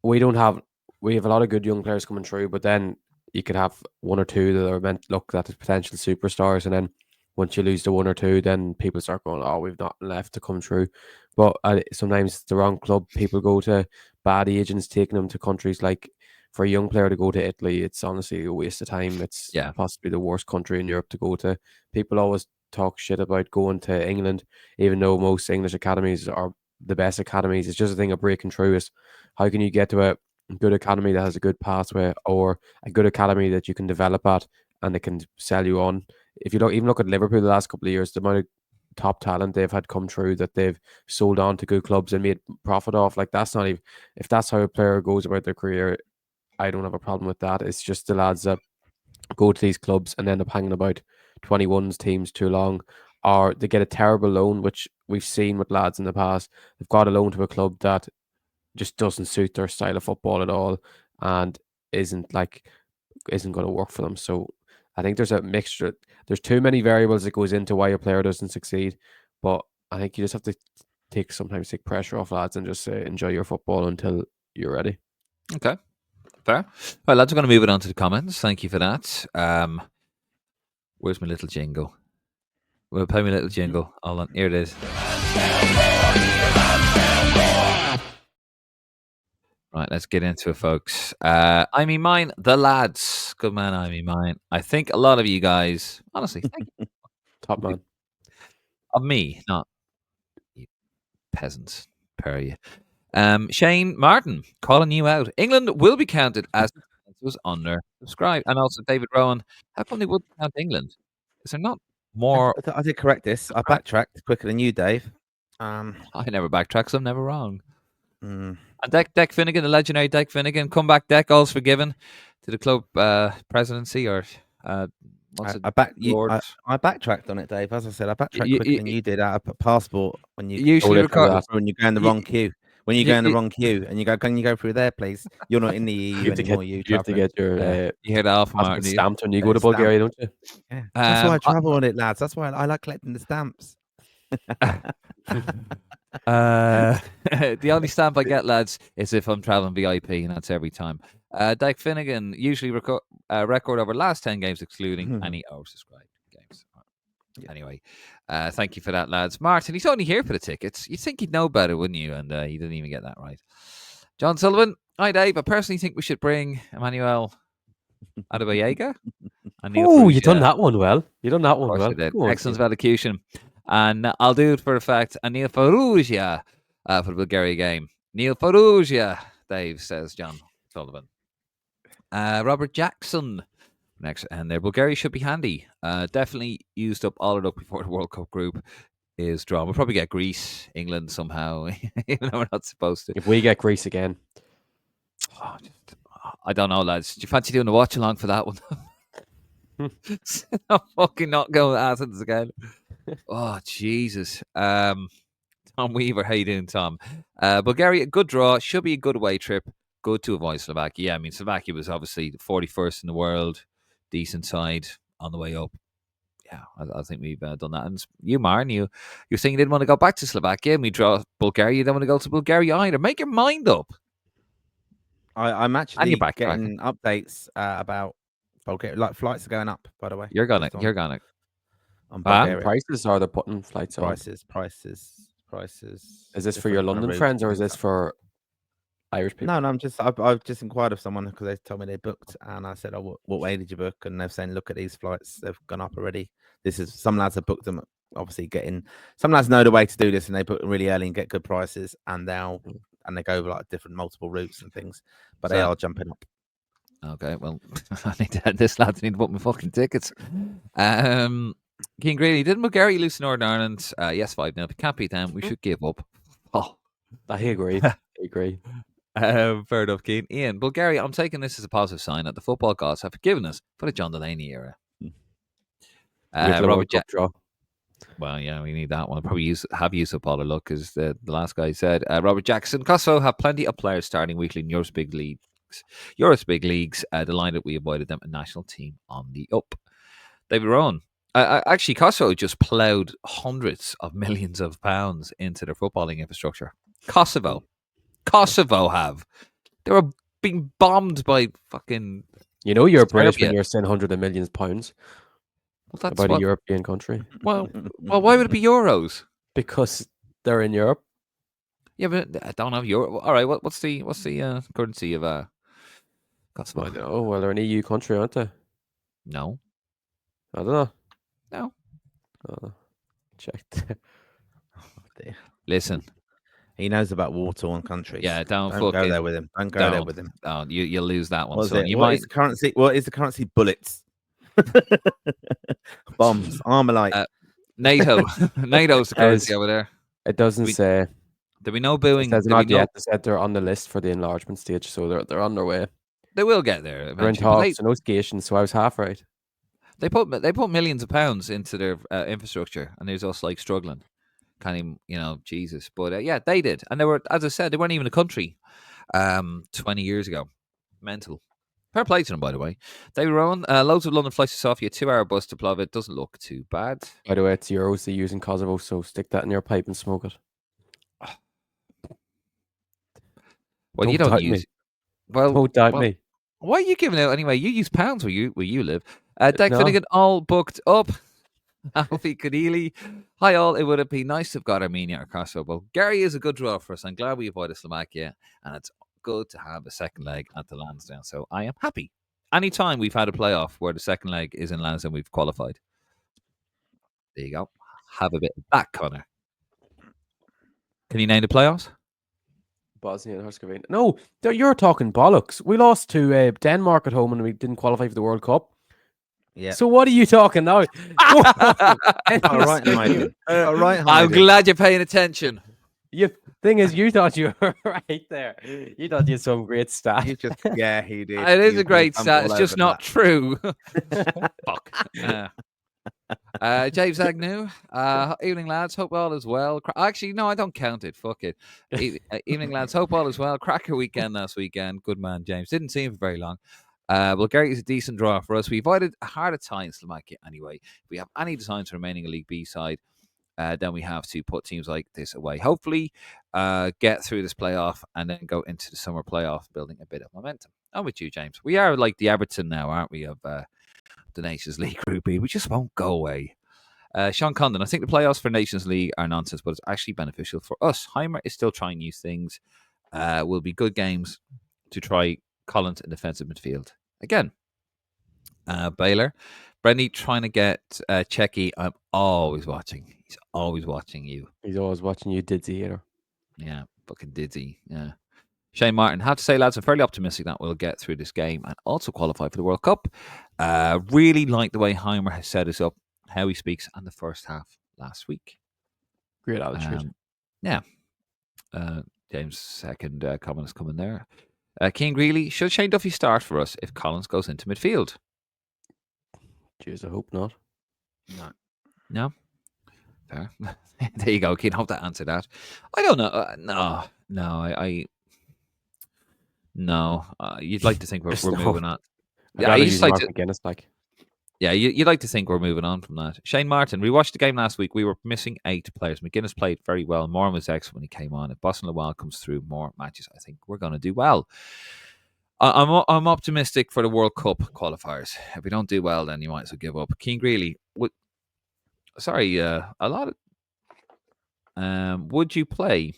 we have a lot of good young players coming through, but then you could have one or two that are meant looked at as potential superstars, and then once you lose the one or two, then people start going, "Oh, we've not left to come through." But sometimes it's the wrong club. People go to bad agents taking them to countries like. For a young player to go to Italy, it's honestly a waste of time. It's possibly the worst country in Europe to go to. People always talk shit about going to England, even though most English academies are the best academies. It's just a thing of breaking through. Is how can you get to a good academy that has a good pathway, or a good academy that you can develop at and it can sell you on? If you look at Liverpool the last couple of years, the amount of top talent they've had come through that they've sold on to good clubs and made profit off. Like, that's not even, if that's how a player goes about their career, I don't have a problem with that. It's just the lads that go to these clubs and end up hanging about 21s teams too long, or they get a terrible loan, which we've seen with lads in the past. They've got a loan to a club that just doesn't suit their style of football at all, and isn't going to work for them. So I think there's a mixture. There's too many variables that goes into why a player doesn't succeed. But I think you just have to sometimes take pressure off lads and just say enjoy your football until you're ready. Okay, fair. Well, lads, we're going to move it on to the comments. Thank you for that. Where's my little jingle? We'll play my little jingle. Hold on, here it is. Right, let's get into it, folks. I mean mine, the lads. Good man, I mean mine. I think a lot of you guys, honestly, thank you. Top man. Of me, not you peasants, per you. Shane Martin calling you out. England will be counted as was undersubscribed. And also David Rowan, how come they wouldn't count England? Is there not more? I did correct this. I backtracked quicker than you, Dave. I never backtrack, so I'm never wrong. Mm. And Deck Finnegan, the legendary Deck Finnegan, comeback Deck, all's forgiven to the club presidency or I backtracked on it, Dave. As I said, I backtracked quicker than you did out of a passport when you usually when you go in the wrong queue. When you go in the wrong queue and you go, can you go through there, please? You're not in the EU anymore. You have to get your you head off Martin stamped when you go to Bulgaria, don't you? Yeah. That's why I travel on it, lads. That's why I like collecting the stamps. The only stamp I get, lads, is if I'm traveling VIP, and that's every time. Dyke Finnegan usually record over last 10 games, excluding any oversubscribed games. Yeah. Anyway, thank you for that, lads. Martin, he's only here for the tickets. You'd think he'd know better, wouldn't you? And he didn't even get that right. John Sullivan, hi Dave. I personally think we should bring Emmanuel Adebayoga. Oh, you done that one well. You done that one well. Excellent elocution. And I'll do it for a fact. Neil Farrugia for the Bulgaria game. Neil Farrugia, Dave, says John Sullivan. Robert Jackson. Next, and there, Bulgaria should be handy. Definitely used up all it up before the World Cup group is drawn. We'll probably get Greece, England somehow, even though we're not supposed to. If we get Greece again, I don't know, lads. Do you fancy doing a watch along for that one? I'm fucking not going to Athens again. Oh Jesus. Tom Weaver, how you doing, Tom? Bulgaria, good draw. Should be a good away trip. Good to avoid Slovakia. Yeah, I mean Slovakia was obviously the 41st in the world. Decent side on the way up. Yeah, I think we've done that. And you, Martin, you're saying you didn't want to go back to Slovakia, and we draw Bulgaria. You don't want to go to Bulgaria either. Make your mind up. I'm actually getting updates about Bulgaria. Like flights are going up, by the way. You're gonna. On Bulgaria. Prices, or they're putting flights on? Prices. Is this for your London friends, or is this for Irish people? No, I've just inquired of someone because they told me they booked, and I said, "Oh, what way did you book?" And they're saying, "Look at these flights; they've gone up already." Some lads have booked them. Obviously, some lads know the way to do this, and they book them really early and get good prices, and they go over like different multiple routes and things, but they are jumping up. Okay, well, this lad need to book my fucking tickets. King Greeley, didn't Bulgaria lose to Northern Ireland? Yes, 5-0. If we can't beat them, we should give up. Oh, I agree. Fair enough, Keen. Ian, Bulgaria, I'm taking this as a positive sign that the football gods have forgiven us for the John Delaney era. Robert draw. Well, yeah, we need that one. I'll probably have used up all the luck, as the last guy said. Robert Jackson, Kosovo have plenty of players starting weekly in Europe's big leagues. The line that we avoided them, a national team on the up. David Rowan. Actually, Kosovo just ploughed hundreds of millions of pounds into their footballing infrastructure. Kosovo have. They were being bombed by fucking. You know you're British when you're saying hundreds of millions of pounds. Well, that's about a European country. Well, why would it be euros? Because they're in Europe. Yeah, but I don't have euro. All right, what's the currency of Kosovo? I know. Well, they're an EU country, aren't they? No. I don't know. No. Checked. Listen. He knows about war-torn countries. Yeah, don't go there with him. Don't go there with him. Oh, you'll lose that one. What is the currency? What is the currency? Bullets. Bombs. Armalite. NATO. NATO's the currency over there. It doesn't say. There'll be no booing. It says not yet. They said they're on the list for the enlargement stage, so they're on their way. They will get there. They're in talks, negotiations, so I was half right. They put millions of pounds into their infrastructure, and there's us like struggling. Can't even, Jesus. But yeah, they did. And they were, as I said, they weren't even a country 20 years ago. Mental. Fair play to them, by the way. They were on loads of London flights to Sofia, 2-hour bus to Plovdiv. Doesn't look too bad. By the way, it's euros they use in Kosovo, so stick that in your pipe and smoke it. Well, you don't use. Well, don't doubt me. Why are you giving out anyway? You use pounds where you live. Dec Finnegan all booked up. Alfie Kadili. Hi all. It would have been nice to have got Armenia or Kosovo. Bulgaria is a good draw for us. I'm glad we avoided Slovakia, and it's good to have a second leg at the Lansdowne. So I am happy. Anytime we've had a playoff where the second leg is in Lansdowne, we've qualified. There you go. Have a bit of that, Conor. Can you name the playoffs? Bosnia and Herzegovina. No, you're talking bollocks. We lost to Denmark at home and we didn't qualify for the World Cup. Yeah. So what are you talking now? All right, Mike. All right, I'm glad you're paying attention. Thing is, you thought you were right there. You thought you had some great stat. He did. It is a great stat. It's just not true. Fuck. James Agnew. Evening, lads. Hope all is well. Actually, no, I don't count it. Fuck it. Evening, lads. Hope all is well. Cracker weekend last weekend. Good man, James. Didn't see him for very long. Bulgaria is a decent draw for us. We avoided a harder tie in Slovakia anyway. If we have any designs remaining a League B side, then we have to put teams like this away. Hopefully, get through this playoff and then go into the summer playoff, building a bit of momentum. I'm with you, James. We are like the Everton now, aren't we, of the Nations League Group B? We just won't go away. Sean Condon, I think the playoffs for Nations League are nonsense, but it's actually beneficial for us. Heimer is still trying new things. Will be good games to try Collins in defensive midfield. Again, Baylor. Brenny trying to get Checky. I'm always watching. He's always watching you. He's always watching you, Didzy hater. Yeah, fucking Didzy. Yeah. Shane Martin, have to say, lads, I'm fairly optimistic that we'll get through this game and also qualify for the World Cup. Really like the way Heimer has set us up, how he speaks, and the first half last week. Great attitude. Yeah. James' second comment is coming there. Keane Greeley, should Shane Duffy start for us if Collins goes into midfield? Jeez, I hope not. No? Fair. There you go, Keane. Hope that answered that. I don't know. No. You'd like to think we're moving on. Yeah, you just like to, McGuinness, like. Yeah, you'd like to think we're moving on from that. Shane Martin, we watched the game last week. We were missing 8 players. McGuinness played very well. Moran was excellent when he came on. If Boston Lawal comes through more matches, I think we're going to do well. I'm optimistic for the World Cup qualifiers. If we don't do well, then you might as well give up. Keane Greeley, a lot of... would you play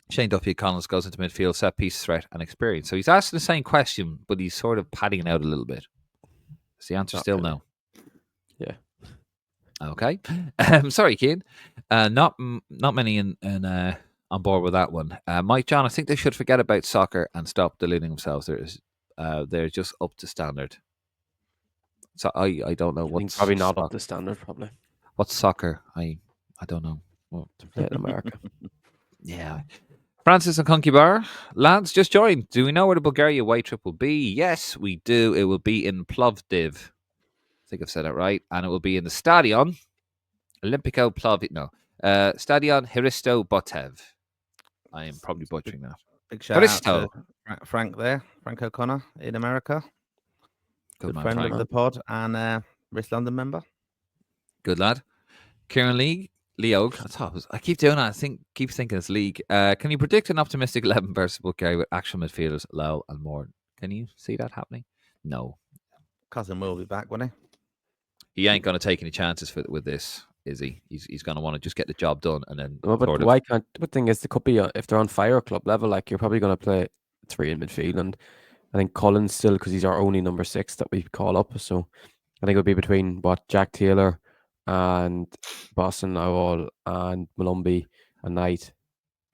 Shane Duffy Collins goes into midfield, set piece, threat, and experience? So he's asking the same question, but he's sort of padding it out a little bit. Is the answer still no? Yeah. Okay. Sorry, Keane. Not many on board with that one. Mike John, I think they should forget about soccer and stop deluding themselves. They're just up to standard. So I don't know what's probably not up to standard. Probably. What's soccer? I don't know. Well, to play in America. Yeah. Francis and Conky Bar, lads, just joined. Do we know where the Bulgaria away trip will be? Yes, we do. It will be in Plovdiv. I think I've said it right. And it will be in the Stadion Olimpico Plovdiv. No. Stadion Hristo Botev. I am probably butchering that. Big shout out to Frank there. Frank O'Connor in America. Good friend of the pod and Wrist London member. Good lad. Kieran Leo, I keep doing that. Keep thinking it's league. Can you predict an optimistic 11 versus Bulgaria with actual midfielders, Lowell and Moore? Can you see that happening? No. Cousin will be back, won't he? He ain't going to take any chances with this, is he? He's going to want to just get the job done and then. No, but why can't? The thing is, the could be if they're on fire club level, like you're probably going to play 3 in midfield, and I think Collins still because he's our only number 6 that we call up. So I think it would be between Jack Taylor and Boston Lawal and Malumbi and Knight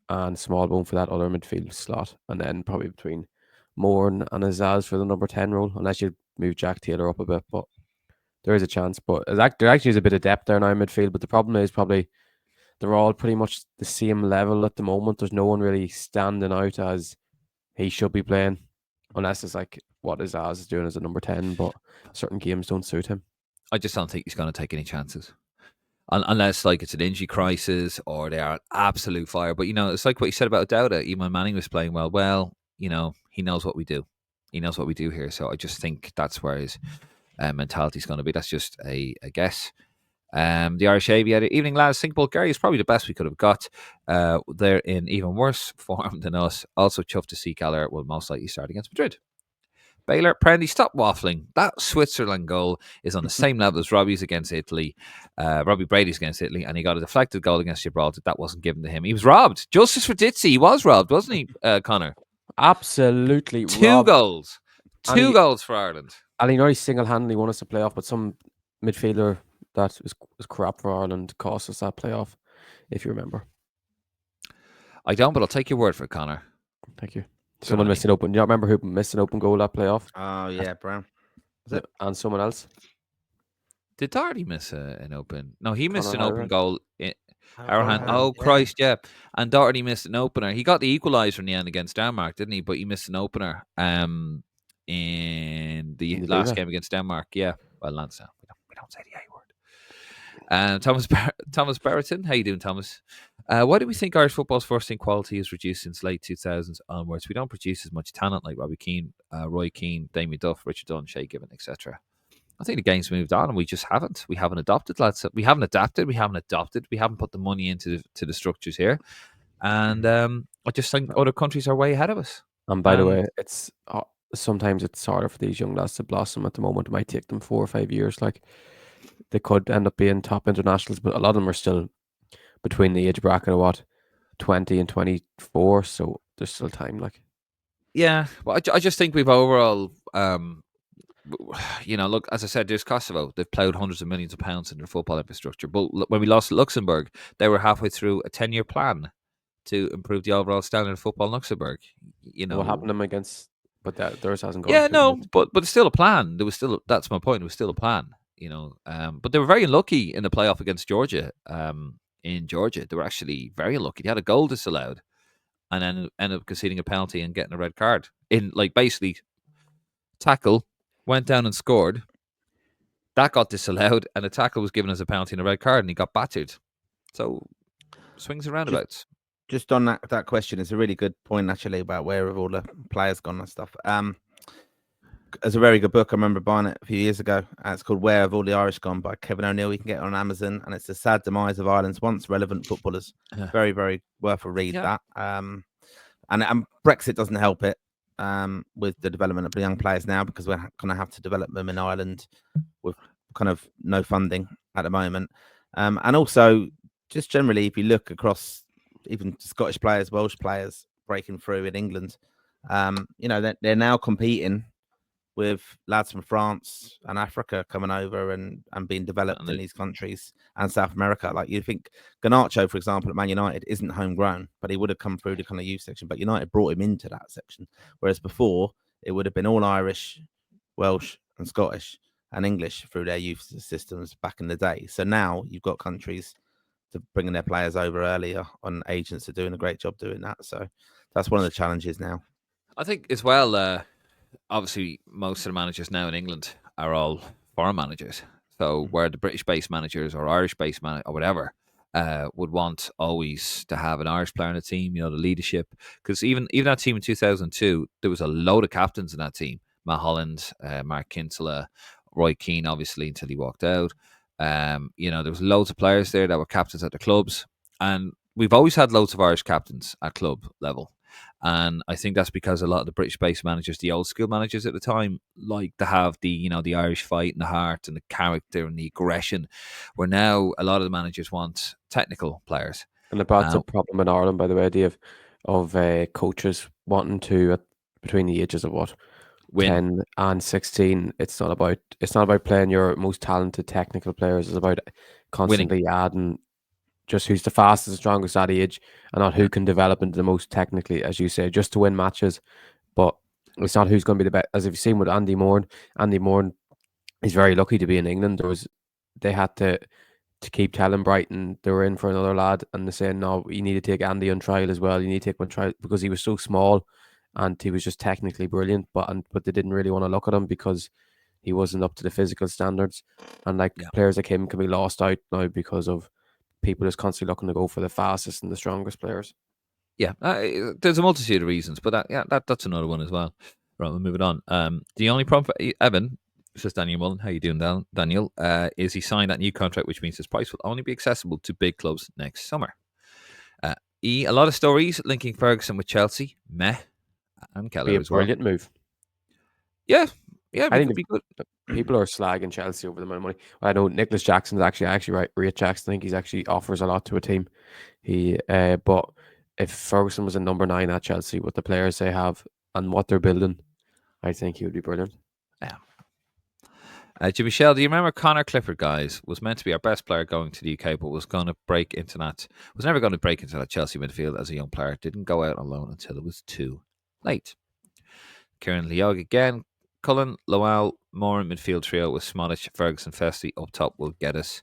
and Smallbone for that other midfield slot, and then probably between Moore and Azaz for the number 10 role, unless you move Jack Taylor up a bit. But there is a chance. But there actually is a bit of depth there now in midfield. But the problem is probably they're all pretty much the same level at the moment. There's no one really standing out as he should be playing, unless it's like what Azaz is doing as a number 10. But certain games don't suit him. I just don't think he's going to take any chances. unless like it's an injury crisis or they are on absolute fire. But it's like what you said about Dowda. Even Manning was playing well. Well, he knows what we do. He knows what we do here. So I just think that's where his mentality is going to be. That's just a guess. The Irish Aviator, evening lads. I think Bulgaria is probably the best we could have got. They're in even worse form than us. Also, chuffed to see Gallagher will most likely start against Madrid. Baylor, Prendy, stop waffling. That Switzerland goal is on the same level as Robbie's against Italy. Robbie Brady's against Italy, and he got a deflected goal against Gibraltar. That wasn't given to him. He was robbed. Justice for Ditzy. He was robbed, wasn't he, Conor? Absolutely Two robbed. goals. Two goals for Ireland. And he nearly single-handedly won us the playoff, but some midfielder that was crap for Ireland cost us that playoff, if you remember. I don't, but I'll take your word for it, Conor. Thank you. Someone missed an open. Do you remember who missed an open goal that playoff? Oh yeah, Brown. And someone else. Did Doherty miss an open? No, he missed Conor an open goal. Hourhan, Oh, Christ, yeah. And Doherty missed an opener. He got the equaliser in the end against Denmark, didn't he? But he missed an opener in the last game against Denmark. Yeah. Well, Lansdowne. We don't say the A word. Thomas Berriton. How you doing, Thomas? Why do we think Irish football's first team quality has reduced since late 2000s onwards? We don't produce as much talent like Robbie Keane, Roy Keane, Damien Duff, Richard Dunn, Shay Given, etc. I think the game's moved on, and we just haven't. We haven't adopted, lads. We haven't adapted. We haven't adopted. We haven't put the money into the structures here, and I just think other countries are way ahead of us. And by the way, it's sometimes it's harder for these young lads to blossom at the moment. It might take them 4 or 5 years. Like they could end up being top internationals, but a lot of them are still between the age bracket of 20 and 24. So there's still time. Like, yeah, well, I just think we've overall. Look, as I said, there's Kosovo. They've ploughed hundreds of millions of pounds in their football infrastructure. But when we lost Luxembourg, they were halfway through a 10-year plan to improve the overall standard of football in Luxembourg. What happened to them against? But theirs hasn't gone. Yeah, no, but it's still a plan. There was still that's my point. It was still a plan. But they were very lucky in the playoff against Georgia. In Georgia, they were actually very unlucky. They had a goal disallowed, and then ended up conceding a penalty and getting a red card. In basically tackle. Went down and scored. That got disallowed, and a tackle was given as a penalty and a red card, and he got battered. So, swings and roundabouts. Just on that question, it's a really good point, actually, about where have all the players gone and stuff. There's a very good book. I remember buying it a few years ago. It's called Where Have All the Irish Gone by Kevin O'Neill. You can get it on Amazon, and it's the sad demise of Ireland's once relevant footballers. Very, very worth a read, that. And Brexit doesn't help it. With the development of the young players now, because we're going to have to develop them in Ireland with kind of no funding at the moment. And also, just generally, if you look across even Scottish players, Welsh players breaking through in England, they're now competing with lads from France and Africa coming over and being developed in these countries, and South America. Like, you think Garnacho, for example, at Man United isn't homegrown, but he would have come through the kind of youth section. But United brought him into that section, whereas before it would have been all Irish, Welsh, and Scottish and English through their youth systems back in the day. So now you've got countries to bringing their players over earlier, on agents are doing a great job doing that. So that's one of the challenges now. I think as well. Obviously, most of the managers now in England are all foreign managers. So where the British-based managers or Irish-based or whatever would want always to have an Irish player in the team, the leadership. Because even that team in 2002, there was a load of captains in that team. Matt Holland, Mark Kinsella, Roy Keane, obviously, until he walked out. There was loads of players there that were captains at the clubs. And we've always had loads of Irish captains at club level. And I think that's because a lot of the British-based managers, the old school managers at the time, like to have the Irish fight and the heart and the character and the aggression, where now a lot of the managers want technical players. And that's a problem in Ireland, by the way, Dave, of coaches wanting to, between the ages of win. 10 and 16, it's not about playing your most talented technical players. It's about constantly adding just who's the fastest and strongest at age, and not who can develop into the most technically, as you say, just to win matches. But it's not who's going to be the best. As you've seen with Andy Moore is very lucky to be in England. They had to keep telling Brighton they were in for another lad, and they're saying, no, you need to take Andy on trial as well. You need to take him on trial because he was so small and he was just technically brilliant. But they didn't really want to look at him because he wasn't up to the physical standards, and like players like him can be lost out now because of people just constantly looking to go for the fastest and the strongest players. Yeah, there's a multitude of reasons, but that's another one as well. Right, we'll move it on. The only problem for Evan, says Daniel Mullen, how you doing, Daniel? Is he signed that new contract, which means his price will only be accessible to big clubs next summer. A lot of stories linking Ferguson with Chelsea, and Keller Be a as well. brilliant move. Yeah, I think be good. People are slagging Chelsea over the amount of money. I know Nicholas Jackson's actually right. Rhea Jackson, I think he's actually offers a lot to a team. But if Ferguson was a number 9 at Chelsea with the players they have and what they're building, I think he would be brilliant. Yeah. Jimmy Shell, do you remember Conor Clifford, guys? Was meant to be our best player going to the UK, but was going to break into that. Was never going to break into that Chelsea midfield as a young player. Didn't go out on loan until it was too late. Kieran Leog again. Cullen, Lowell, Moore in midfield trio with Smodic, Ferguson, Festi up top will get us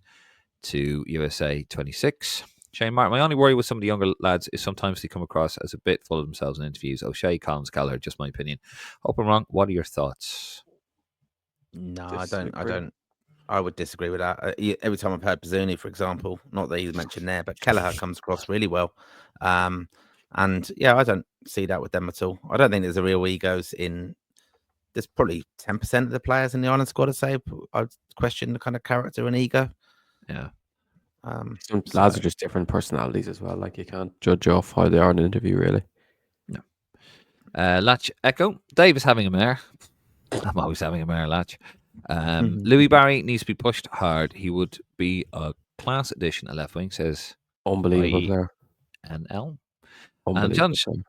to USA 26. Shane Martin, my only worry with some of the younger lads is sometimes they come across as a bit full of themselves in interviews. O'Shea, Collins, Gallagher, just my opinion. Hope I'm wrong. What are your thoughts? No, I don't. I would disagree with that. Every time I've heard Bazuni, for example, not that he's mentioned there, but Kelleher comes across really well. And yeah, I don't see that with them at all. I don't think there's a real egos in. There's probably 10% of the players in the Ireland squad, I'd say, I'd question the kind of character and ego. Yeah. Some lads are just different personalities as well. Like you can't judge off how they are in an interview, really. No. Latch Echo. Dave is having a mare. I'm always having a mare, Latch. Louis Barry needs to be pushed hard. He would be a class addition at left wing, says unbelievable player. NL. Unbelievable.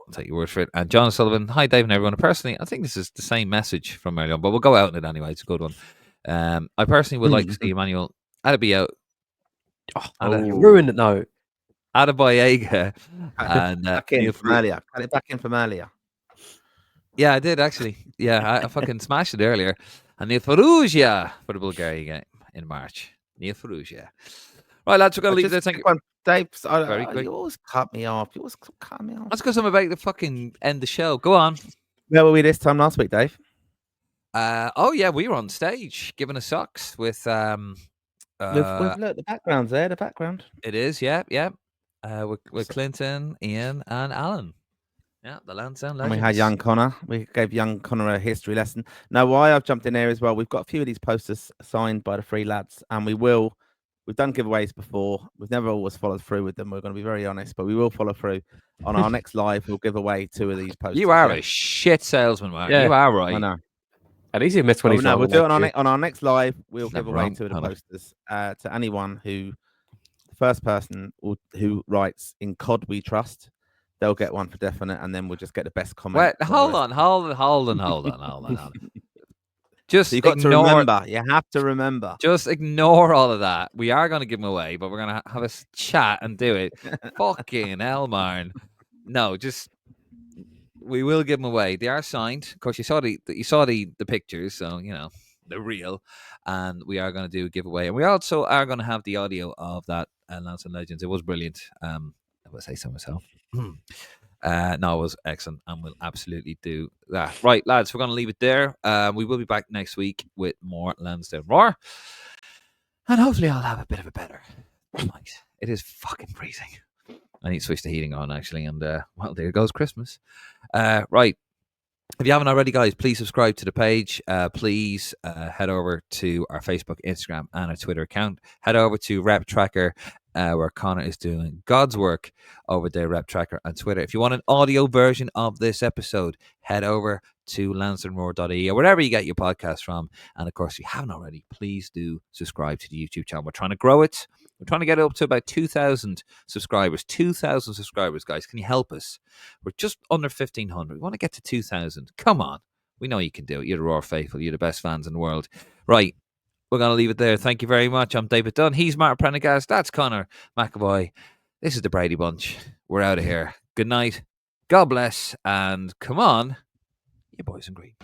I'll take your word for it. And John Sullivan, hi Dave and everyone. Personally, I think this is the same message from earlier on, but we'll go out on it anyway. It's a good one. I personally would like to see Emmanuel Adebayo. You ruined it now. Adebayo and back in from earlier. Got it back in from earlier. Yeah, I did actually. Yeah, I fucking smashed it earlier. And Neil Farrugia for the Bulgaria game in March. Neil Farrugia. Right, lads, we're going to leave it there. Thank you. Dave, Very quick. You always cut me off. That's because I'm about to fucking end the show. Go on. Where were we this time last week, Dave? We were on stage giving us socks with look, the background's there. The background. It is, yeah. With Clinton, Ian, and Alan. Yeah, the Lansdowne legends. And we had young Conor. We gave young Conor a history lesson. Now, why I've jumped in there as well, we've got a few of these posters signed by the three lads, and we've done giveaways before. We've never always followed through with them. We're going to be very honest, but we will follow through. On our next live, we'll give away 2 of these posters. You are a shit salesman, Mark. Yeah. You are right. I know. At least he admits when he's wrong. We'll do it on our next live. We'll give away 2 of the posters to anyone the first person who writes "In COD We Trust." They'll get one for definite, and then we'll just get the best comment. Wait, hold on. Just so you got to remember. You have to remember. Just ignore all of that. We are going to give them away, but we're going to have a chat and do it. Fucking hell, man. No, we will give them away. They are signed. Of course, you saw the pictures, so you know they're real. And we are going to do a giveaway, and we also are going to have the audio of that Lansdowne Legends. It was brilliant. I would say so myself. No, it was excellent, and we'll absolutely do that. Right, lads, we're going to leave it there. We will be back next week with more Lansdowne Roar, and hopefully I'll have a bit of a better night. It is fucking freezing. I need to switch the heating on, actually, and well, there goes Christmas. Right. If you haven't already, guys, please subscribe to the page. Please head over to our Facebook, Instagram, and our Twitter account. Head over to Rep Tracker, where Conor is doing God's work over there, Rep Tracker on Twitter. If you want an audio version of this episode, head over to lansdowneroar.ie or wherever you get your podcast from. And of course, if you haven't already, please do subscribe to the YouTube channel. We're trying to grow it. We're trying to get it up to about 2,000 subscribers. 2,000 subscribers, guys. Can you help us? We're just under 1,500. We want to get to 2,000. Come on. We know you can do it. You're the Roar faithful. You're the best fans in the world. Right. We're going to leave it there. Thank you very much. I'm David Dunn. He's Martin Prendergast. That's Conor McAvoy. This is the Brady Bunch. We're out of here. Good night. God bless. And come on, you boys in green.